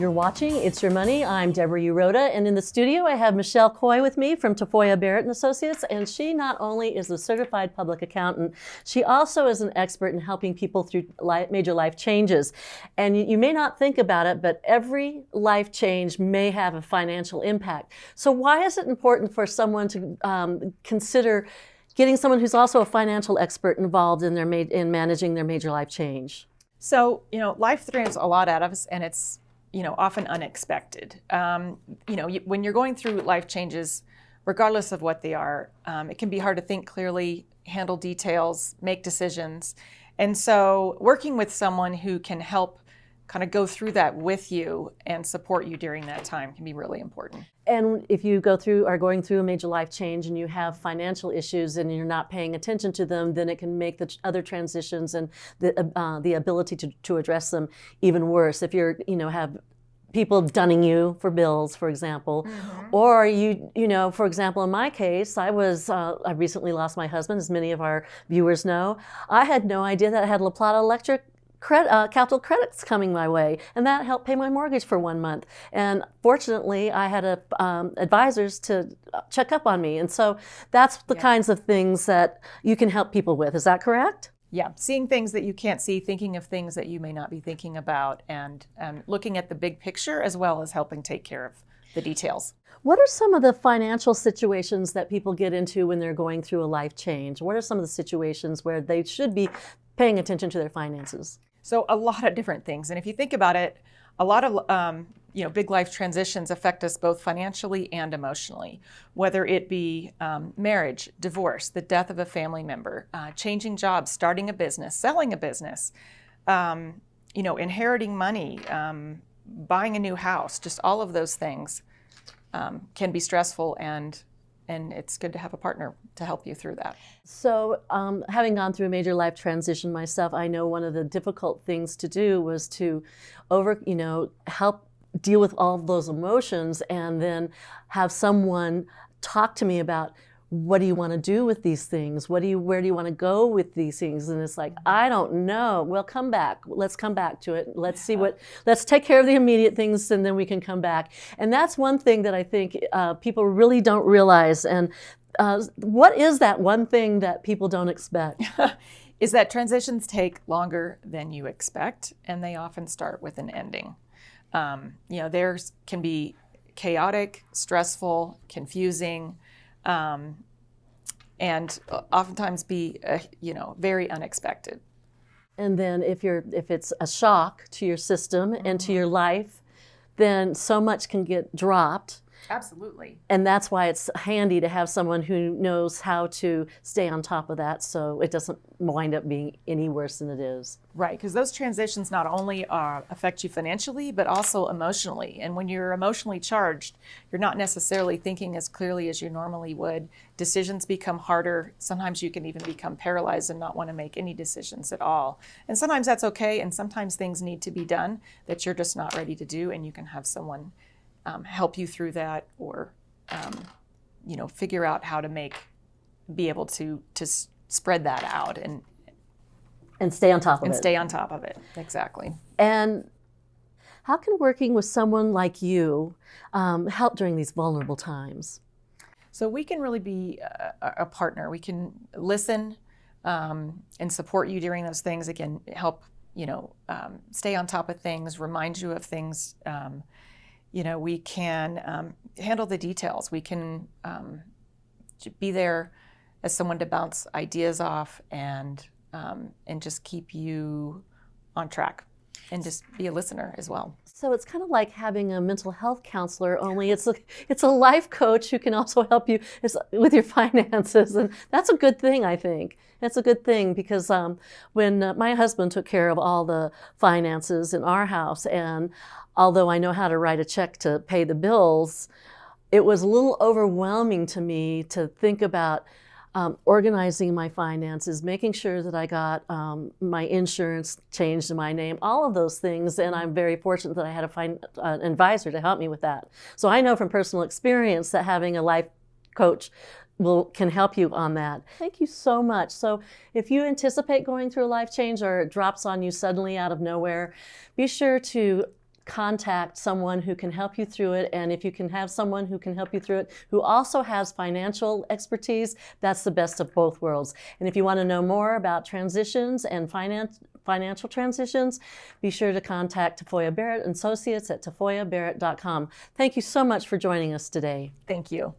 You're watching It's Your Money. I'm Deborah Uroda, and in the studio I have Michelle Coy with me from Tafoya Barrett & Associates, and she not only is a certified public accountant, she also is an expert in helping people through major life changes. And you may not think about it, but every life change may have a financial impact. So why is it important for someone to consider getting someone who's also a financial expert involved in managing their major life change? So, life throws a lot at us, and it's often unexpected. When you're going through life changes, regardless of what they are, it can be hard to think clearly, handle details, make decisions. And so working with someone who can help kind of go through that with you and support you during that time can be really important. And if you are going through a major life change and you have financial issues and you're not paying attention to them, then it can make the other transitions and the ability to address them even worse. If you're, have people dunning you for bills, for example, or for example, in my case, I recently lost my husband, as many of our viewers know. I had no idea that I had La Plata Electric capital credits coming my way, and that helped pay my mortgage for 1 month. And fortunately, I had advisors to check up on me, and so that's the kinds of things that you can help people with. Is that correct? Yeah, seeing things that you can't see, thinking of things that you may not be thinking about, and looking at the big picture as well as helping take care of the details. What are some of the financial situations that people get into when they're going through a life change? What are some of the situations where they should be paying attention to their finances? So a lot of different things. And if you think about it, a lot of big life transitions affect us both financially and emotionally, whether it be marriage, divorce, the death of a family member, changing jobs, starting a business, selling a business, inheriting money, buying a new house. Just all of those things can be stressful, and it's good to have a partner to help you through that. So having gone through a major life transition myself, I know one of the difficult things to do was to help deal with all of those emotions and then have someone talk to me about, what do you want to do with these things? Where do you want to go with these things? And it's like, I don't know. Well, come back. Let's come back to it. Let's take care of the immediate things, and then we can come back. And that's one thing that I think people really don't realize. And what is that one thing that people don't expect? Is that transitions take longer than you expect, and they often start with an ending. Theirs can be chaotic, stressful, confusing, and oftentimes be very unexpected. And then if it's a shock to your system and to your life, then so much can get dropped. Absolutely. And that's why it's handy to have someone who knows how to stay on top of that, so it doesn't wind up being any worse than it is. Right, because those transitions not only affect you financially, but also emotionally. And when you're emotionally charged, you're not necessarily thinking as clearly as you normally would. Decisions become harder. Sometimes you can even become paralyzed and not want to make any decisions at all. And sometimes that's okay, and sometimes things need to be done that you're just not ready to do, and you can have someone help you through that, or figure out how to be able to spread that out and stay on top of it. And stay on top of it, exactly. And how can working with someone like you help during these vulnerable times? So we can really be a partner. We can listen and support you during those things. Again, help stay on top of things, remind you of things. We can handle the details. We can be there as someone to bounce ideas off and just keep you on track, and just be a listener as well. So it's kind of like having a mental health counselor, only it's a life coach who can also help you with your finances, and that's a good thing, I think. That's a good thing, because when my husband took care of all the finances in our house, and although I know how to write a check to pay the bills, it was a little overwhelming to me to think about organizing my finances, making sure that I got my insurance changed in my name, all of those things. And I'm very fortunate that I had an advisor to help me with that. So I know from personal experience that having a life coach can help you on that. Thank you so much. So if you anticipate going through a life change, or it drops on you suddenly out of nowhere, be sure to contact someone who can help you through it. And if you can have someone who can help you through it, who also has financial expertise, that's the best of both worlds. And if you want to know more about transitions and financial transitions, be sure to contact Tafoya Barrett and Associates at tafoyabarrett.com. Thank you so much for joining us today. Thank you.